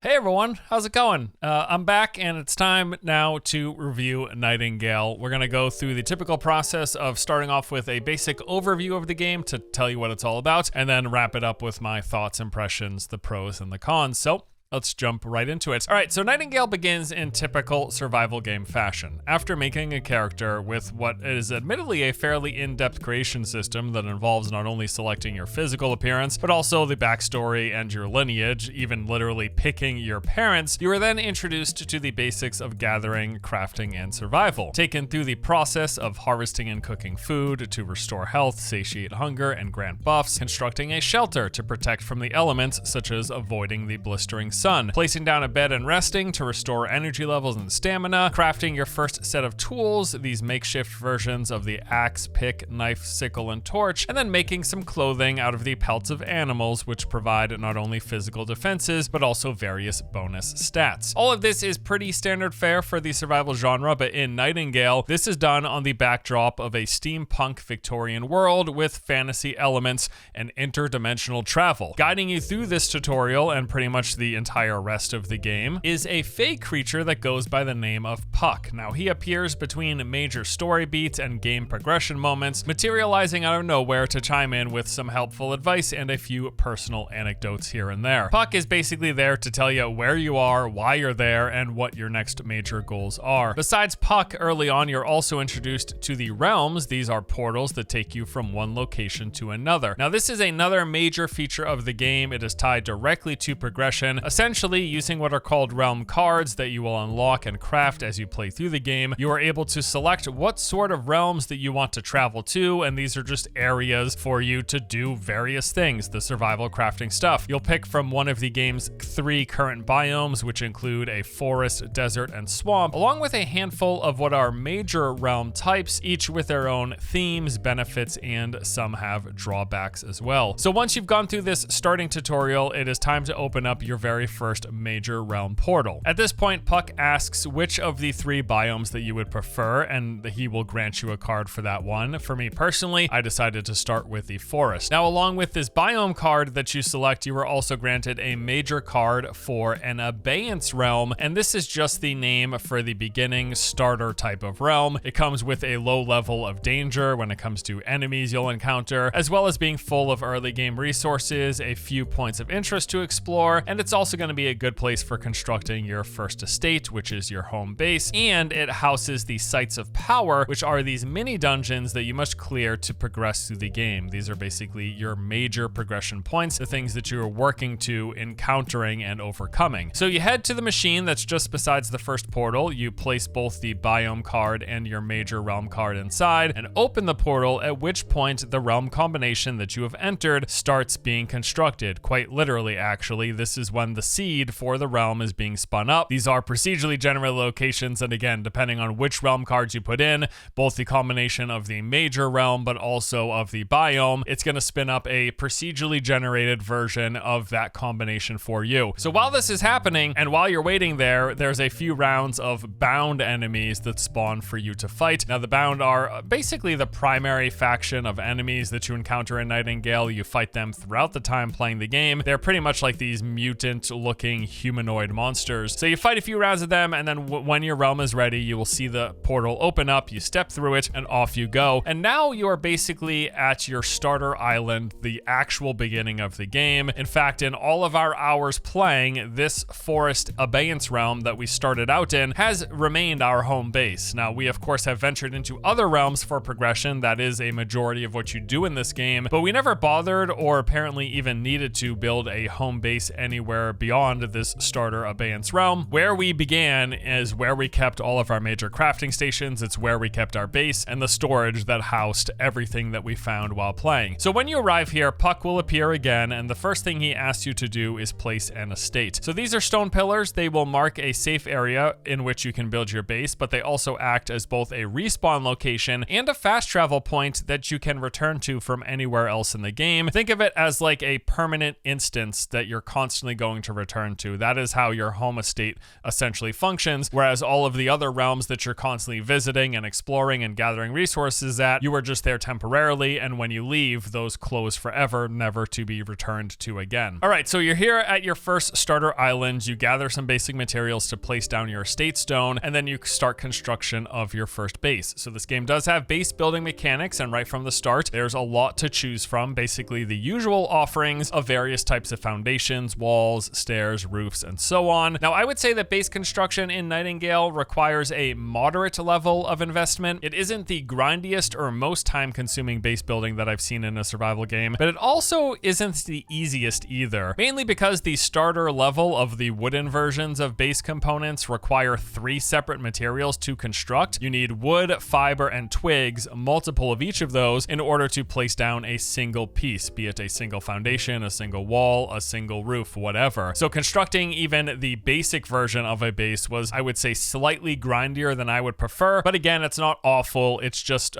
Hey everyone, how's it going? I'm back and it's time now to review Nightingale. We're gonna go through the typical process of starting off with a basic overview of the game to tell you what it's all about, and then wrap it up with my thoughts, impressions, the pros and the cons. So let's jump right into it. All right, so Nightingale begins in typical survival game fashion. After making a character with what is admittedly a fairly in-depth creation system that involves not only selecting your physical appearance, but also the backstory and your lineage, even literally picking your parents, you are then introduced to the basics of gathering, crafting, and survival. Taken through the process of harvesting and cooking food to restore health, satiate hunger, and grant buffs, constructing a shelter to protect from the elements, such as avoiding the blistering sun, placing down a bed and resting to restore energy levels and stamina, crafting your first set of tools, these makeshift versions of the axe, pick, knife, sickle, and torch, and then making some clothing out of the pelts of animals, which provide not only physical defenses, but also various bonus stats. All of this is pretty standard fare for the survival genre, but in Nightingale, this is done on the backdrop of a steampunk Victorian world with fantasy elements and interdimensional travel. Guiding you through this tutorial and pretty much the entire rest of the game is a fey creature that goes by the name of Puck. Now, he appears between major story beats and game progression moments, materializing out of nowhere to chime in with some helpful advice and a few personal anecdotes here and there. Puck is basically there to tell you where you are, why you're there, and what your next major goals are. Besides Puck, early on you're also introduced to the realms. These are portals that take you from one location to another. Now, this is another major feature of the game. It is tied directly to progression. Essentially, using what are called realm cards that you will unlock and craft as you play through the game, you are able to select what sort of realms that you want to travel to, and these are just areas for you to do various things, the survival crafting stuff. You'll pick from one of the game's 3 current biomes, which include a forest, desert, and swamp, along with a handful of what are major realm types, each with their own themes, benefits, and some have drawbacks as well. So once you've gone through this starting tutorial, it is time to open up your very first major realm portal. At this point, Puck asks which of the 3 biomes that you would prefer, and he will grant you a card for that one. For me personally, I decided to start with the forest. Now, along with this biome card that you select, you are also granted a major card for an abeyance realm, and this is just the name for the beginning starter type of realm. It comes with a low level of danger when it comes to enemies you'll encounter, as well as being full of early game resources, a few points of interest to explore, and it's also going to be a good place for constructing your first estate, which is your home base, and it houses the sites of power, which are these mini dungeons that you must clear to progress through the game. These are basically your major progression points, the things that you are working to, encountering, and overcoming. So you head to the machine that's just besides the first portal, you place both the biome card and your major realm card inside, and open the portal, at which point the realm combination that you have entered starts being constructed. Quite literally, actually, this is when the seed for the realm is being spun up. These are procedurally generated locations, and again, depending on which realm cards you put in, both the combination of the major realm but also of the biome, it's going to spin up a procedurally generated version of that combination for you. So while this is happening, and while you're waiting there, there's a few rounds of bound enemies that spawn for you to fight. Now, the bound are basically the primary faction of enemies that you encounter in Nightingale. You fight them throughout the time playing the game. They're pretty much like these mutant looking humanoid monsters. So you fight a few rounds of them, and then when your realm is ready, you will see the portal open up, you step through it, and off you go. And now you are basically at your starter island, the actual beginning of the game. In fact, in all of our hours playing, this forest abeyance realm that we started out in has remained our home base. Now, we of course have ventured into other realms for progression. That is a majority of what you do in this game, but we never bothered or apparently even needed to build a home base anywhere beyond this starter abeyance realm. Where we began is where we kept all of our major crafting stations. It's where we kept our base and the storage that housed everything that we found while playing. So when you arrive here, Puck will appear again, and the first thing he asks you to do is place an estate. So these are stone pillars. They will mark a safe area in which you can build your base, but they also act as both a respawn location and a fast travel point that you can return to from anywhere else in the game. Think of it as like a permanent instance that you're constantly going to return to. That is how your home estate essentially functions, whereas all of the other realms that you're constantly visiting and exploring and gathering resources at, you are just there temporarily, and when you leave, those close forever, never to be returned to again. All right, so you're here at your first starter island. You gather some basic materials to place down your estate stone, and then you start construction of your first base. So this game does have base building mechanics, and right from the start, there's a lot to choose from. Basically, the usual offerings of various types of foundations, walls, stairs, roofs, and so on. Now, I would say that base construction in Nightingale requires a moderate level of investment. It isn't the grindiest or most time-consuming base building that I've seen in a survival game, but it also isn't the easiest either, mainly because the starter level of the wooden versions of base components require 3 separate materials to construct. You need wood, fiber, and twigs, multiple of each of those, in order to place down a single piece, be it a single foundation, a single wall, a single roof, whatever. So constructing even the basic version of a base was, I would say, slightly grindier than I would prefer, but again, it's not awful. It's just,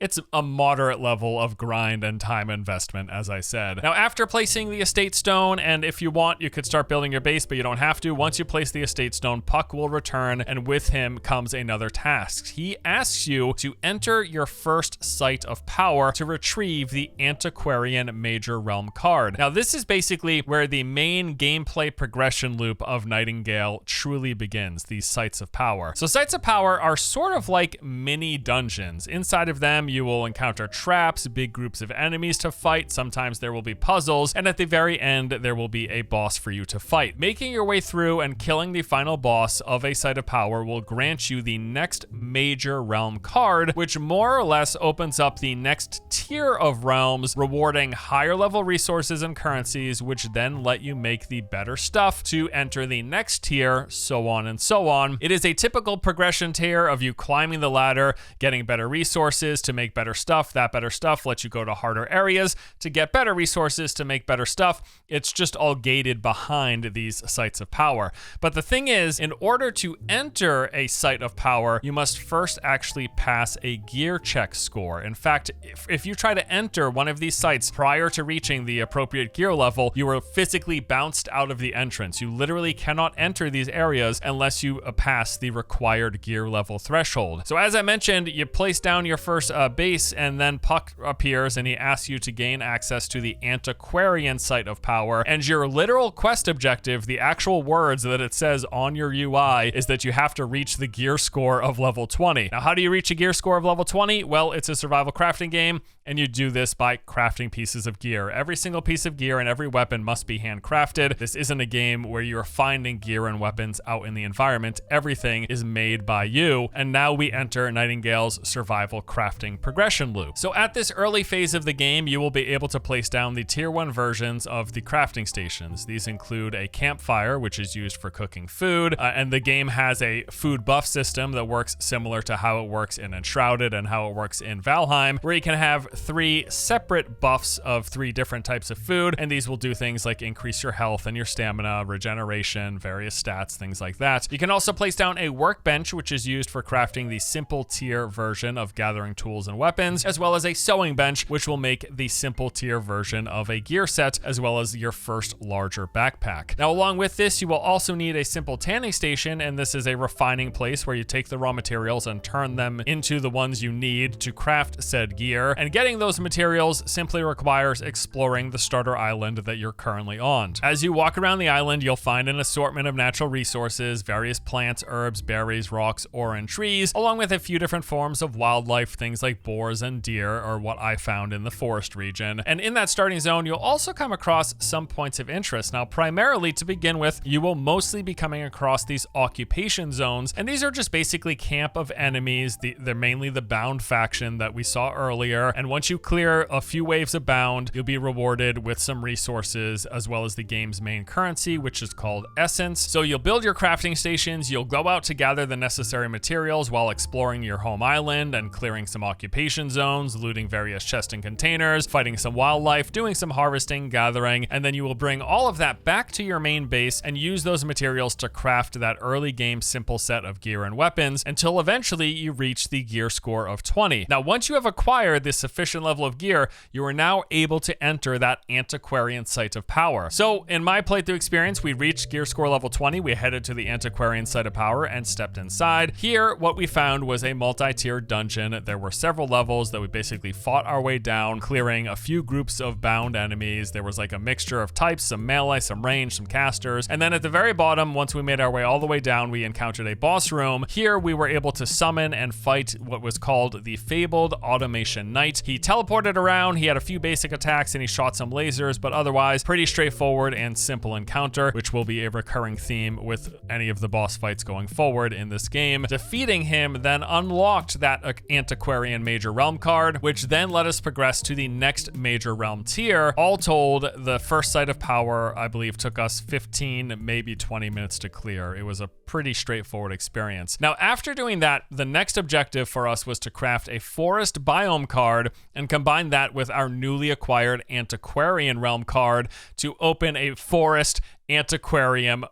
it's a moderate level of grind and time investment, as I said. Now, after placing the estate stone, and if you want, you could start building your base, but you don't have to. Once you place the estate stone, Puck will return, and with him comes another task. He asks you to enter your first site of power to retrieve the Antiquarian Major Realm card. Now, this is basically where the main gameplay progression loop of Nightingale truly begins, these sites of power. So sites of power are sort of like mini dungeons. Inside of them, you will encounter traps, big groups of enemies to fight. Sometimes there will be puzzles, and at the very end, there will be a boss for you to fight. Making your way through and killing the final boss of a site of power will grant you the next major realm card, which more or less opens up the next tier of realms, rewarding higher level resources and currencies, which then let you make the better stuff to enter the next tier, so on and so on. It is a typical progression tier of you climbing the ladder, getting better resources to make better stuff. That better stuff lets you go to harder areas to get better resources to make better stuff. It's just all gated behind these sites of power. But the thing is, in order to enter a site of power, you must first actually pass a gear check score. In fact, if you try to enter one of these sites prior to reaching the appropriate gear level, you are physically bounced out of the entrance. You literally cannot enter these areas unless you pass the required gear level threshold. So as I mentioned, you place down your first base, and then Puck appears and he asks you to gain access to the Antiquarian site of power. And your literal quest objective, the actual words that it says on your UI, is that you have to reach the gear score of level 20. Now, how do you reach a gear score of level 20? Well, it's a survival crafting game, and you do this by crafting pieces of gear. Every single piece of gear and every weapon must be handcrafted. This isn't a game where you're finding gear and weapons out in the environment. Everything is made by you. And now we enter Nightingale's survival crafting progression loop. So at this early phase of the game, you will be able to place down the tier 1 versions of the crafting stations. These include a campfire, which is used for cooking food, and the game has a food buff system that works similar to how it works in Enshrouded and how it works in Valheim, where you can have 3 separate buffs of 3 different types of food, and these will do things like increase your health and your stamina, regeneration, various stats, things like that. You can also place down a workbench, which is used for crafting the simple tier version of gathering tools and weapons, as well as a sewing bench, which will make the simple tier version of a gear set, as well as your first larger backpack. Now, along with this, you will also need a simple tanning station, and this is a refining place where you take the raw materials and turn them into the ones you need to craft said gear. And getting those materials simply requires exploring the starter island that you're currently on. As you walk around the island, you'll find an assortment of natural resources, various plants, herbs, berries, rocks, ore, and trees, along with a few different forms of wildlife, things like boars and deer, or what I found in the forest region. And in that starting zone, you'll also come across some points of interest. Now, primarily to begin with, you will mostly be coming across these occupation zones, and these are just basically camp of enemies. They're mainly the bound faction that we saw earlier, and once you clear a few waves of bound, you'll be rewarded with some resources as well as the game's main currency, which is called essence. So you'll build your crafting stations, you'll go out to gather the necessary materials while exploring your home island and clearing some occupation zones, looting various chests and containers, fighting some wildlife, doing some harvesting, gathering, and then you will bring all of that back to your main base and use those materials to craft that early game simple set of gear and weapons until eventually you reach the gear score of 20. Now, once you have acquired this sufficient level of gear, you are now able to enter that Antiquarian site of power. So in my playthrough experience, we reached gear score level 20. We headed to the antiquarian site of power and stepped inside. Here, what we found was a multi-tiered dungeon. There were several levels that we basically fought our way down, clearing a few groups of bound enemies. There was like a mixture of types, some melee, some range, some casters. And then at the very bottom, once we made our way all the way down, we encountered a boss room. Here, we were able to summon and fight what was called the Fabled Automation Knight. He teleported around, he had a few basic attacks, and he shot some lasers, but otherwise, pretty straightforward and simple encounter, which will be a recurring theme with any of the boss fights going forward in this game. Defeating him then unlocked that antiquarian major realm card, which then let us progress to the next major realm tier. All told, the first site of power, I believe, took us 15, maybe 20 minutes to clear. It was a pretty straightforward experience. Now, after doing that, the next objective for us was to craft a forest biome card and combine that with our newly acquired antiquarian realm card to open a forest antiquarian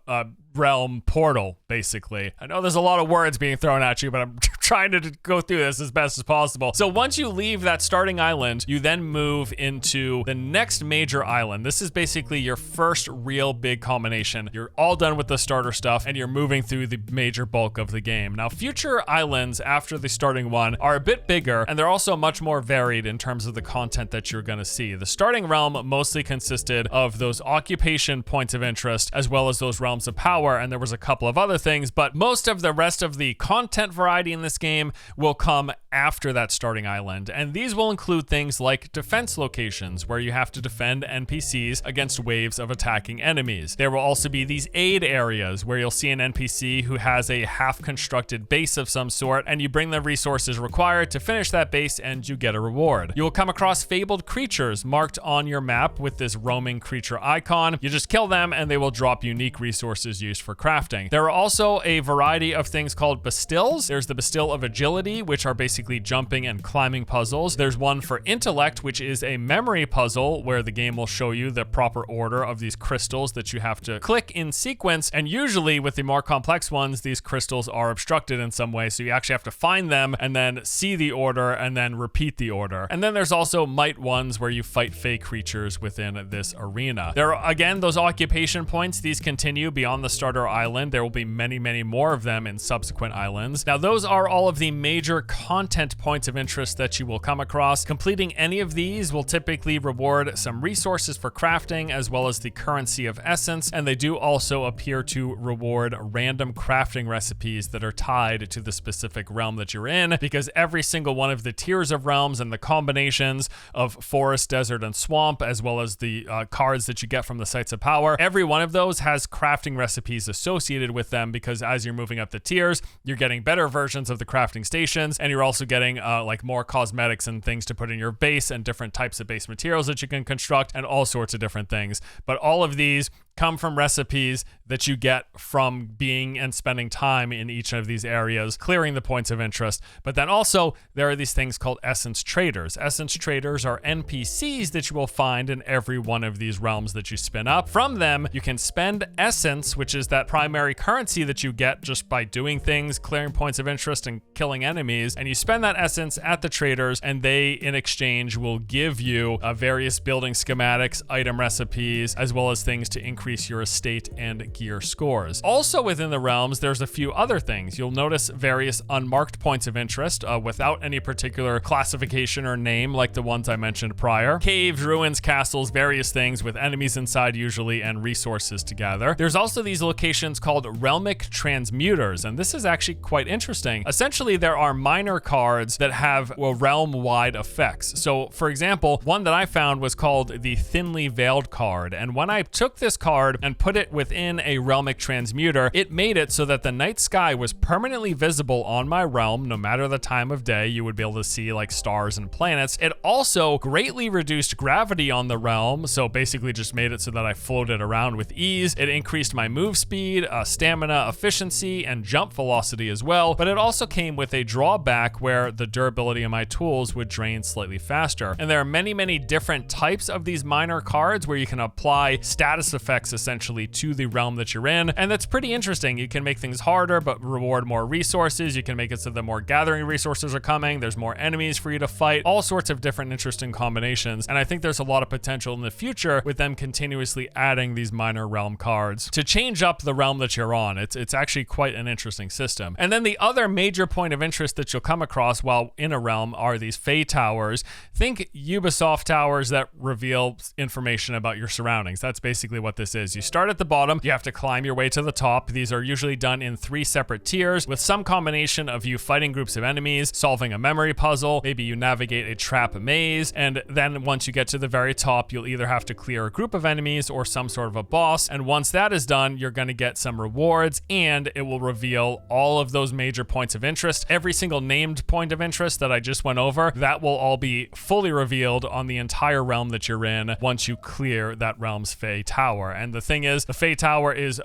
realm portal, basically. I know there's a lot of words being thrown at you, but I'm trying to go through this as best as possible. So once you leave that starting island, you then move into the next major island. This is basically your first real big combination. You're all done with the starter stuff and you're moving through the major bulk of the game. Now, future islands after the starting one are a bit bigger and they're also much more varied in terms of the content that you're going to see. The starting realm mostly consisted of those occupation points of interest as well as those realms of power, and there was a couple of other things, but most of the rest of the content variety in this game will come after that starting island, and these will include things like defense locations where you have to defend NPCs against waves of attacking enemies. There will also be these aid areas where you'll see an NPC who has a half-constructed base of some sort, and you bring the resources required to finish that base and you get a reward. You will come across fabled creatures marked on your map with this roaming creature icon. You just kill them and they will drop unique resources used for crafting. There are also a variety of things called bastilles. There's the Bastille of Agility, which are basically jumping and climbing puzzles. There's one for Intellect, which is a memory puzzle where the game will show you the proper order of these crystals that you have to click in sequence, and usually with the more complex ones, these crystals are obstructed in some way, so you actually have to find them and then see the order and then repeat the order. And then there's also might ones where you fight fey creatures within this arena. There are, again, those occupation points. These continue beyond the starter island. There will be many, many more of them in subsequent islands. Now, those are all of the major content points of interest that you will come across. Completing any of these will typically reward some resources for crafting as well as the currency of essence, and they do also appear to reward random crafting recipes that are tied to the specific realm that you're in, because every single one of the tiers of realms and the combinations of forest, desert, and swamp, as well as the cards that you get from the sites of power, every one of those has crafting recipes associated with them, because as you're moving up the tiers, you're getting better versions of the crafting stations, and you're also getting like more cosmetics and things to put in your base and different types of base materials that you can construct and all sorts of different things. But all of these come from recipes that you get from being and spending time in each of these areas, clearing the points of interest. But then also there are these things called essence traders. Essence traders are NPCs that you will find in every one of these realms that you spin up. From them, you can spend essence, which is that primary currency that you get just by doing things, clearing points of interest and killing enemies. And you spend that essence at the traders, and they in exchange will give you various building schematics, item recipes, as well as things to increase your estate and gear scores. Also within the realms, there's a few other things. You'll notice various unmarked points of interest without any particular classification or name, like the ones I mentioned prior. Caves, ruins, castles, various things with enemies inside usually and resources to gather. There's also these locations called realmic transmuters, and this is actually quite interesting. Essentially, there are minor cards that have realm-wide effects. So, for example, one that I found was called the Thinly Veiled card, and when I took this card and put it within a realmic transmuter, it made it so that the night sky was permanently visible on my realm. No matter the time of day, you would be able to see like stars and planets. It also greatly reduced gravity on the realm, so basically just made it so that I floated around with ease. It increased my move speed, stamina, efficiency, and jump velocity as well, but it also came with a drawback where the durability of my tools would drain slightly faster. And there are many, many different types of these minor cards where you can apply status effects effects essentially to the realm that you're in, and that's pretty interesting. You can make things harder but reward more resources. You can make it so that more gathering resources are coming, there's more enemies for you to fight, all sorts of different interesting combinations, and I think there's a lot of potential in the future with them continuously adding these minor realm cards to change up the realm that you're on. It's actually quite an interesting system. And then the other major point of interest that you'll come across while in a realm are these Fey Towers. Think Ubisoft towers that reveal information about your surroundings. That's basically what this is. You start at the bottom, you have to climb your way to the top. These are usually done in 3 separate tiers with some combination of you fighting groups of enemies, solving a memory puzzle, maybe you navigate a trap maze, and then once you get to the very top, you'll either have to clear a group of enemies or some sort of a boss, and once that is done, you're going to get some rewards, and it will reveal all of those major points of interest. Every single named point of interest that I just went over, that will all be fully revealed on the entire realm that you're in once you clear that realm's Fey Tower. And the thing is, the Fey Tower is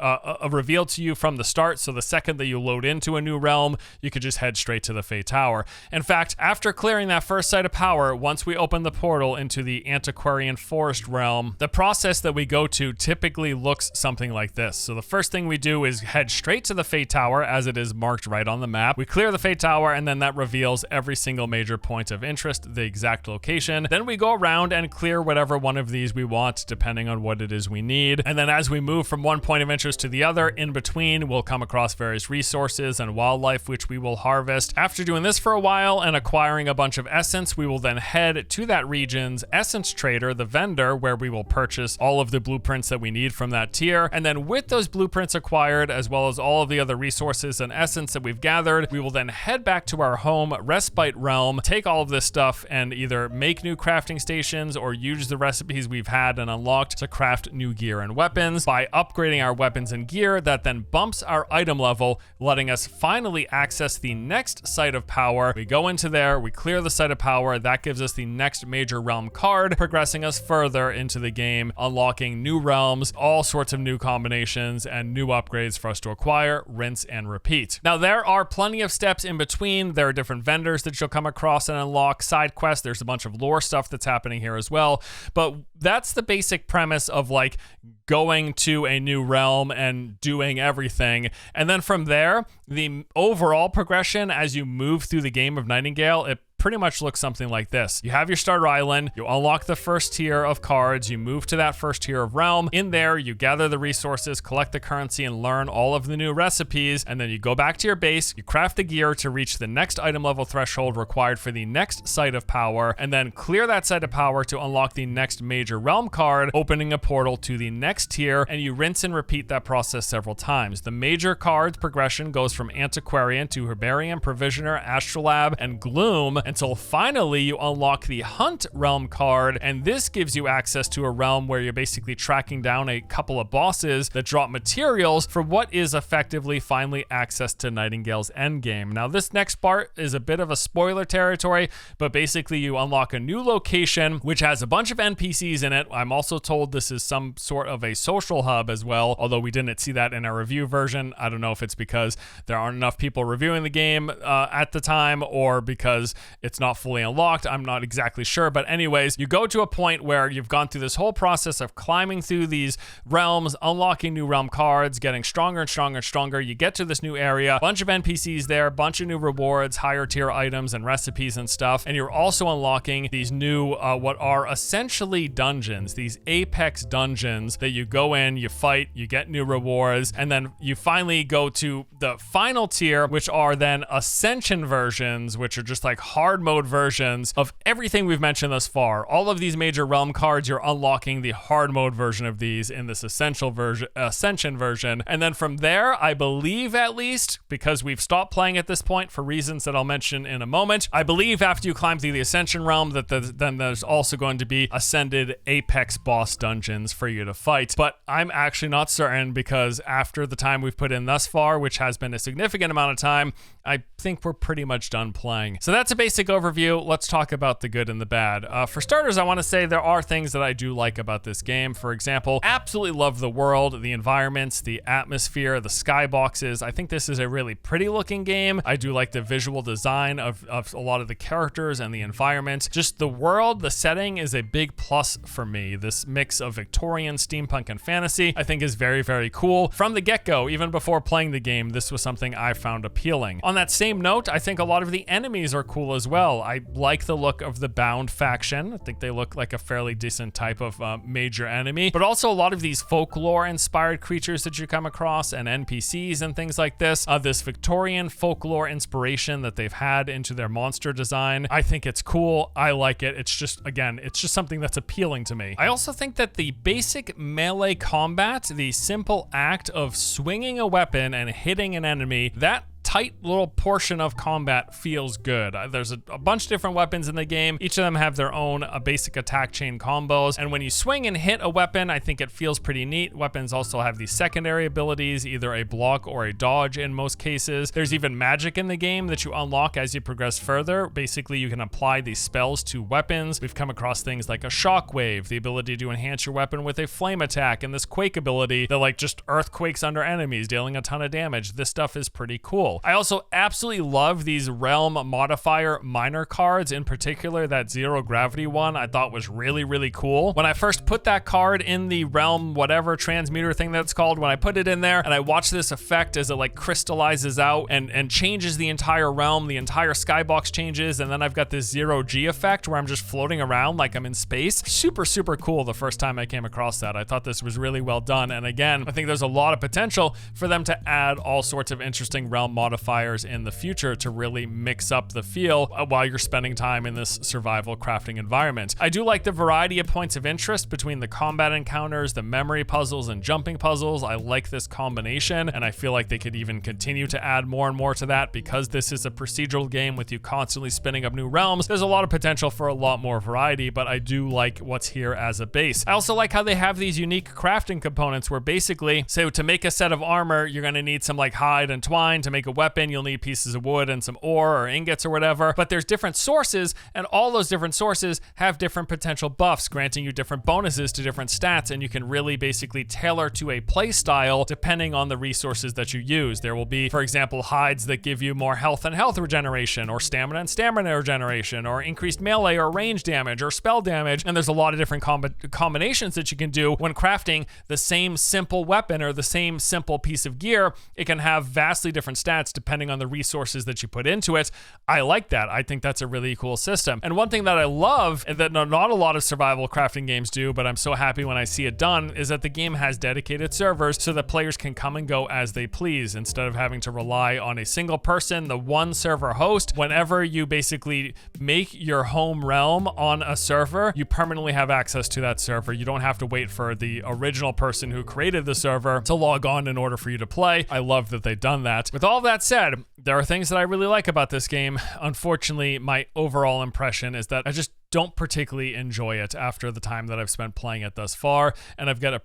revealed to you from the start, so the second that you load into a new realm, you could just head straight to the Fey Tower. In fact, after clearing that first site of power, once we open the portal into the Antiquarian Forest realm, the process that we go to typically looks something like this. So the first thing we do is head straight to the Fey Tower as it is marked right on the map. We clear the Fey Tower, and then that reveals every single major point of interest, the exact location. Then we go around and clear whatever one of these we want, depending on what it is we need. And then as we move from one point of interest to the other, in between, we'll come across various resources and wildlife, which we will harvest. After doing this for a while and acquiring a bunch of essence, we will then head to that region's essence trader, the vendor, where we will purchase all of the blueprints that we need from that tier. And then with those blueprints acquired, as well as all of the other resources and essence that we've gathered, we will then head back to our home Respite realm, take all of this stuff and either make new crafting stations or use the recipes we've had and unlocked to craft new gear and weapons. By upgrading our weapons and gear, that then bumps our item level, letting us finally access the next site of power. We go into there, we clear the site of power, that gives us the next major realm card, progressing us further into the game, unlocking new realms, all sorts of new combinations, and new upgrades for us to acquire, rinse, and repeat. Now, there are plenty of steps in between. There are different vendors that you'll come across and unlock, side quests, there's a bunch of lore stuff that's happening here as well, but that's the basic premise of like going to a new realm and doing everything. And then from there, the overall progression as you move through the game of Nightingale, it pretty much looks something like this. You have your starter island, you unlock the first tier of cards, you move to that first tier of realm. In there, you gather the resources, collect the currency, and learn all of the new recipes, and then you go back to your base, you craft the gear to reach the next item level threshold required for the next site of power, and then clear that site of power to unlock the next major realm card, opening a portal to the next tier, and you rinse and repeat that process several times. The major cards progression goes from Antiquarian to Herbarium, Provisioner, Astrolabe, and Gloom, until finally you unlock the Hunt realm card, and this gives you access to a realm where you're basically tracking down a couple of bosses that drop materials for what is effectively finally access to Nightingale's endgame. Now, this next part is a bit of a spoiler territory, but basically you unlock a new location which has a bunch of NPCs in it. I'm also told this is some sort of a social hub as well, although we didn't see that in our review version. I don't know if it's because there aren't enough people reviewing the game at the time, or because it's not fully unlocked. I'm not exactly sure, but anyways, you go to a point where you've gone through this whole process of climbing through these realms, unlocking new realm cards, getting stronger and stronger and stronger. You get to this new area, bunch of NPCs there, bunch of new rewards, higher tier items and recipes and stuff, and you're also unlocking these new what are essentially dungeons, these apex dungeons that you go in, you fight, you get new rewards, and then you finally go to the final tier, which are then ascension versions, which are just like hard mode versions of everything we've mentioned thus far. All of these major realm cards, you're unlocking the hard mode version of these in this ascension version. And then from there, I believe, at least, because we've stopped playing at this point for reasons that I'll mention in a moment, I believe after you climb through the ascension realm that then there's also going to be ascended apex boss dungeons for you to fight. But I'm actually not certain, because after the time we've put in thus far, which has been a significant amount of time, I think we're pretty much done playing. So that's a basic basic overview, let's talk about the good and the bad. For starters, I want to say there are things that I do like about this game. For example, absolutely love the world, the environments, the atmosphere, the skyboxes. I think this is a really pretty looking game. I do like the visual design of a lot of the characters and the environment. Just the world, the setting is a big plus for me. This mix of Victorian, steampunk, and fantasy I think is very, very cool. From the get-go, even before playing the game, this was something I found appealing. On that same note, I think a lot of the enemies are cool as well. I like the look of the Bound faction. I think they look like a fairly decent type of major enemy, but also a lot of these folklore-inspired creatures that you come across and NPCs and things like this. This Victorian folklore inspiration that they've had into their monster design. I think it's cool. I like it. It's just, again, it's just something that's appealing to me. I also think that the basic melee combat, the simple act of swinging a weapon and hitting an enemy, that tight little portion of combat feels good. There's a bunch of different weapons in the game. Each of them have their own basic attack chain combos. And when you swing and hit a weapon, I think it feels pretty neat. Weapons also have these secondary abilities, either a block or a dodge in most cases. There's even magic in the game that you unlock as you progress further. Basically, you can apply these spells to weapons. We've come across things like a shockwave, the ability to enhance your weapon with a flame attack, and this quake ability that like just earthquakes under enemies, dealing a ton of damage. This stuff is pretty cool. I also absolutely love these realm modifier minor cards, in particular that zero gravity one I thought was really, really cool. When I first put that card in the realm whatever transmuter thing that's called, when I put it in there and I watch this effect as it like crystallizes out and changes the entire realm, the entire skybox changes, and then I've got this zero G effect where I'm just floating around like I'm in space. Super, super cool the first time I came across that. I thought this was really well done, and again, I think there's a lot of potential for them to add all sorts of interesting realm modifiers in the future to really mix up the feel while you're spending time in this survival crafting environment. I do like the variety of points of interest between the combat encounters, the memory puzzles, and jumping puzzles. I like this combination, and I feel like they could even continue to add more and more to that because this is a procedural game with you constantly spinning up new realms. There's a lot of potential for a lot more variety, but I do like what's here as a base. I also like how they have these unique crafting components where basically, so to make a set of armor, you're going to need some like hide and twine. To make a weapon, you'll need pieces of wood and some ore or ingots or whatever, but there's different sources, and all those different sources have different potential buffs, granting you different bonuses to different stats, and you can really basically tailor to a play style depending on the resources that you use. There will be, for example, hides that give you more health and health regeneration, or stamina and stamina regeneration, or increased melee or range damage, or spell damage, and there's a lot of different combinations that you can do when crafting the same simple weapon or the same simple piece of gear. It can have vastly different stats depending on the resources that you put into it. I like that. I think that's a really cool system. And one thing that I love, and that not a lot of survival crafting games do, but I'm so happy when I see it done, is that the game has dedicated servers so that players can come and go as they please instead of having to rely on a single person, the one server host. Whenever you basically make your home realm on a server, you permanently have access to that server. You don't have to wait for the original person who created the server to log on in order for you to play. I love that they've done that. With all that said, there are things that I really like about this game. Unfortunately, my overall impression is that I just don't particularly enjoy it after the time that I've spent playing it thus far, and I've got a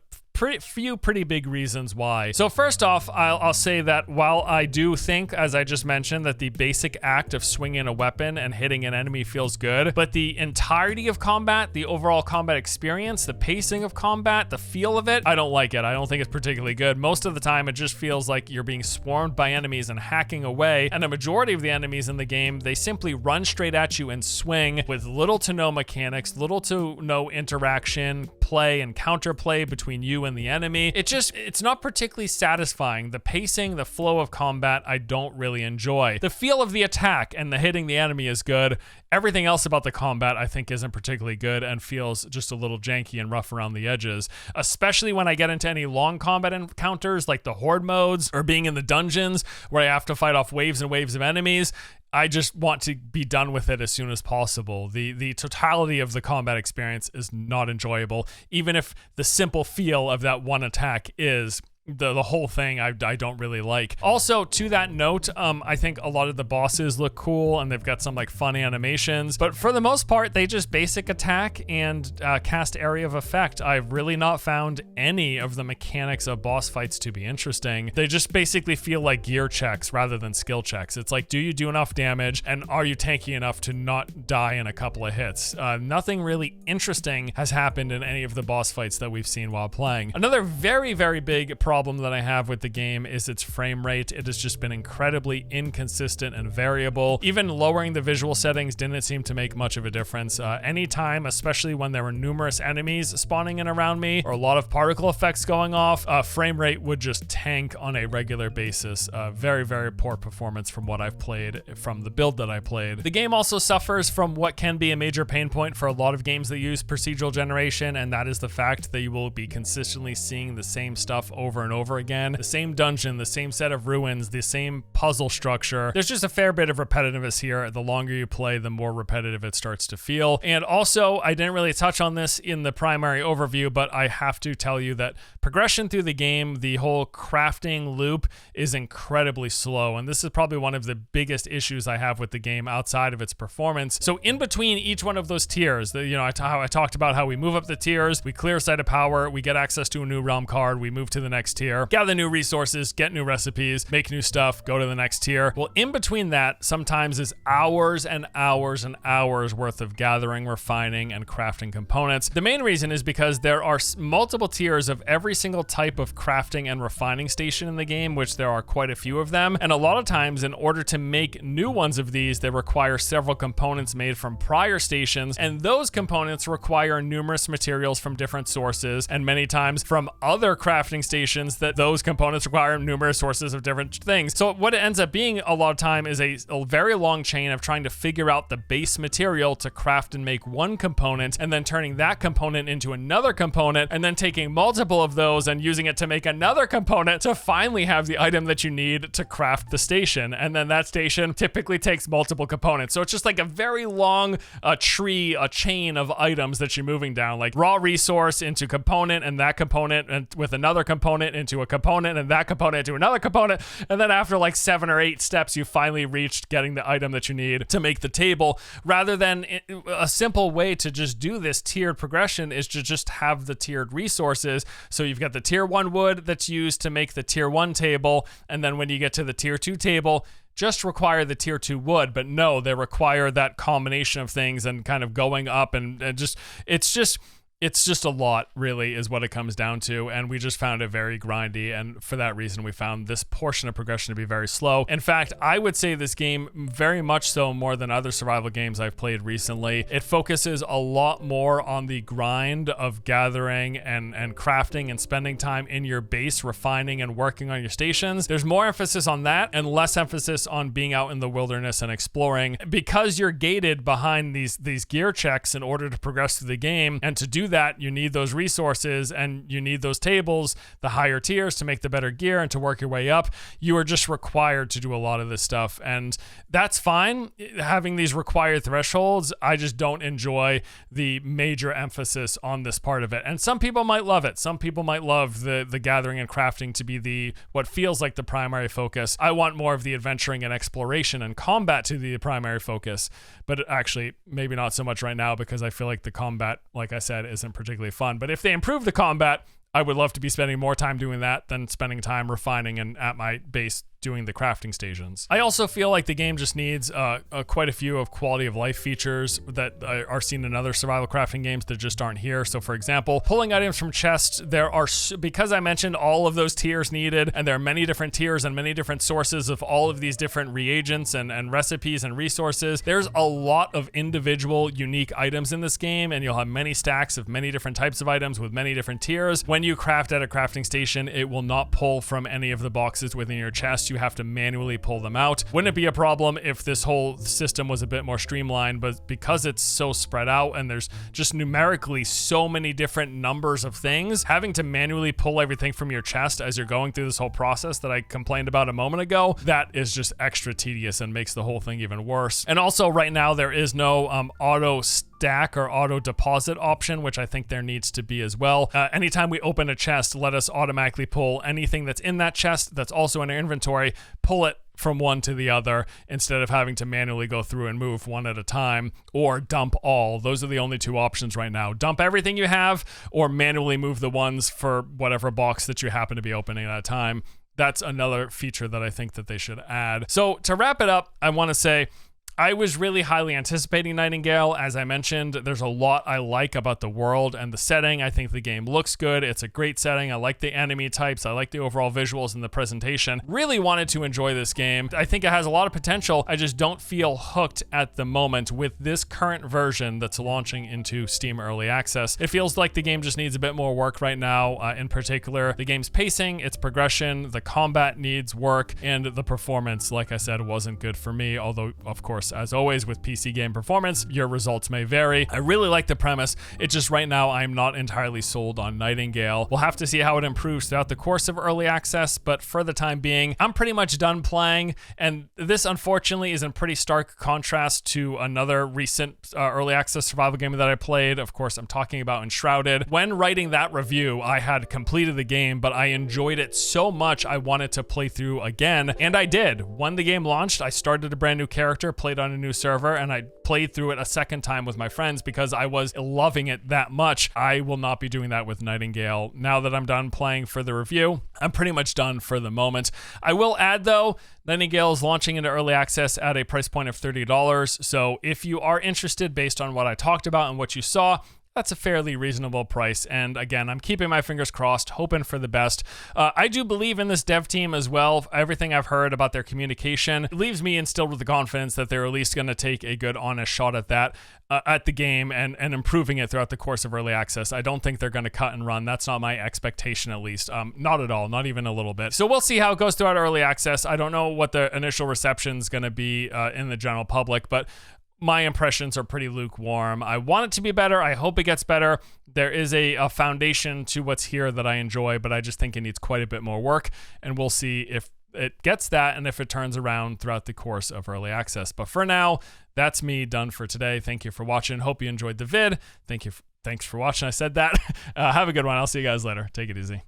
few pretty big reasons why. So first off, I'll say that while I do think, as I just mentioned, that the basic act of swinging a weapon and hitting an enemy feels good, but the entirety of combat, the overall combat experience, the pacing of combat, the feel of it, I don't like it. I don't think it's particularly good. Most of the time, it just feels like you're being swarmed by enemies and hacking away, and a majority of the enemies in the game, they simply run straight at you and swing with little to no mechanics, little to no interaction, play and counterplay between you and the enemy. It's not particularly satisfying. The pacing, the flow of combat, I don't really enjoy. The feel of the attack and the hitting the enemy is good. Everything else about the combat I think isn't particularly good and feels just a little janky and rough around the edges, especially when I get into any long combat encounters like the horde modes or being in the dungeons where I have to fight off waves and waves of enemies. I just want to be done with it as soon as possible. The totality of the combat experience is not enjoyable, even if the simple feel of that one attack is the whole thing I don't really like. Also, to that note, I think a lot of the bosses look cool and they've got some like fun animations, but for the most part, they just basic attack and cast area of effect. I've really not found any of the mechanics of boss fights to be interesting. They just basically feel like gear checks rather than skill checks. It's like, do you do enough damage and are you tanky enough to not die in a couple of hits? Nothing really interesting has happened in any of the boss fights that we've seen while playing. Another very, very big problem that I have with the game is its frame rate. It has just been incredibly inconsistent and variable. Even lowering the visual settings didn't seem to make much of a difference. Anytime, especially when there were numerous enemies spawning in around me or a lot of particle effects going off, frame rate would just tank on a regular basis. Very, very poor performance from what I've played, from the build that I played. The game also suffers from what can be a major pain point for a lot of games that use procedural generation, and that is the fact that you will be consistently seeing the same stuff over and over again. The same dungeon, the same set of ruins, the same puzzle structure. There's just a fair bit of repetitiveness here. The longer you play, the more repetitive it starts to feel. And also, I didn't really touch on this in the primary overview, but I have to tell you that progression through the game, the whole crafting loop, is incredibly slow. And this is probably one of the biggest issues I have with the game outside of its performance. So in between each one of those tiers, I talked about how we move up the tiers, we clear a site of power, we get access to a new realm card, we move to the next tier, gather new resources, get new recipes, make new stuff, go to the next tier. Well, in between that, sometimes is hours and hours and hours worth of gathering, refining, and crafting components. The main reason is because there are multiple tiers of every single type of crafting and refining station in the game, which there are quite a few of them. And a lot of times, in order to make new ones of these, they require several components made from prior stations, and those components require numerous materials from different sources, and many times from other crafting stations that those components require numerous sources of different things. So what it ends up being a lot of time is a very long chain of trying to figure out the base material to craft and make one component, and then turning that component into another component, and then taking multiple of those and using it to make another component to finally have the item that you need to craft the station. And then that station typically takes multiple components. So it's just like a very long a chain of items that you're moving down, like raw resource into component, and that component and with another component into a component, and that component into another component. And then after like 7 or 8 steps, you finally reached getting the item that you need to make the table. Rather than a simple way to just do this tiered progression is to just have the tiered resources. So you've got the tier 1 wood that's used to make the tier 1 table, and then when you get to the tier 2 table, just require the tier 2 wood. But no, they require that combination of things and kind of going up, and it's just a lot, really, is what it comes down to, and we just found it very grindy, and for that reason, we found this portion of progression to be very slow. In fact, I would say this game, very much so more than other survival games I've played recently, it focuses a lot more on the grind of gathering and crafting and spending time in your base, refining and working on your stations. There's more emphasis on that and less emphasis on being out in the wilderness and exploring, because you're gated behind these gear checks in order to progress through the game, and to do that, you need those resources and you need those tables, the higher tiers, to make the better gear and to work your way up. You are just required to do a lot of this stuff, and that's fine, having these required thresholds. I just don't enjoy the major emphasis on this part of it, and some people might love it. Some people might love the gathering and crafting to be what feels like the primary focus. I want more of the adventuring and exploration and combat to be the primary focus, but actually maybe not so much right now, because I feel like the combat, like I said, isn't particularly fun. But if they improve the combat, I would love to be spending more time doing that than spending time refining and at my base doing the crafting stations. I also feel like the game just needs quite a few of quality of life features that are seen in other survival crafting games that just aren't here. So for example, pulling items from chests, because I mentioned all of those tiers needed, and there are many different tiers and many different sources of all of these different reagents and recipes and resources, there's a lot of individual unique items in this game, and you'll have many stacks of many different types of items with many different tiers. When you craft at a crafting station, it will not pull from any of the boxes within your chest. You have to manually pull them out. Wouldn't it be a problem if this whole system was a bit more streamlined? But because it's so spread out and there's just numerically so many different numbers of things, having to manually pull everything from your chest as you're going through this whole process that I complained about a moment ago, that is just extra tedious and makes the whole thing even worse. And also right now there is no auto stack or auto deposit option, which I think there needs to be as well. Anytime we open a chest, let us automatically pull anything that's in that chest that's also in our inventory, pull it from one to the other instead of having to manually go through and move one at a time, or dump all. Those are the only two options right now. Dump everything you have or manually move the ones for whatever box that you happen to be opening at a time. That's another feature that I think that they should add. So to wrap it up, I want to say I was really highly anticipating Nightingale. As I mentioned, there's a lot I like about the world and the setting. I think the game looks good. It's a great setting. I like the enemy types. I like the overall visuals and the presentation. Really wanted to enjoy this game. I think it has a lot of potential. I just don't feel hooked at the moment with this current version that's launching into Steam Early Access. It feels like the game just needs a bit more work right now. In particular, the game's pacing, its progression, the combat needs work, and the performance, like I said, wasn't good for me. Although, of course, as always with PC game performance, your results may vary. I really like the premise. It's just right now I'm not entirely sold on Nightingale. We'll have to see how it improves throughout the course of early access, but for the time being, I'm pretty much done playing, and this unfortunately is in pretty stark contrast to another recent early access survival game that I played. Of course, I'm talking about Enshrouded. When writing that review, I had completed the game, but I enjoyed it so much I wanted to play through again, and I did. When the game launched, I started a brand new character, played on a new server, and I played through it a second time with my friends because I was loving it that much. I will not be doing that with Nightingale. Now that I'm done playing for the review, I'm pretty much done for the moment. I will add though, Nightingale is launching into early access at a price point of $30. So if you are interested based on what I talked about and what you saw, that's a fairly reasonable price. And again, I'm keeping my fingers crossed, hoping for the best. I do believe in this dev team as well. Everything I've heard about their communication leaves me instilled with the confidence that they're at least going to take a good, honest shot at that, at the game and improving it throughout the course of early access. I don't think they're going to cut and run. That's not my expectation, at least. Not at all, not even a little bit. So we'll see how it goes throughout early access. I don't know what the initial reception is going to be in the general public, but my impressions are pretty lukewarm. I want it to be better. I hope it gets better. There is a foundation to what's here that I enjoy, but I just think it needs quite a bit more work, and we'll see if it gets that and if it turns around throughout the course of early access. But for now, that's me done for today. Thank you for watching. Hope you enjoyed the vid. Thanks for watching. I said that. Have a good one. I'll see you guys later. Take it easy.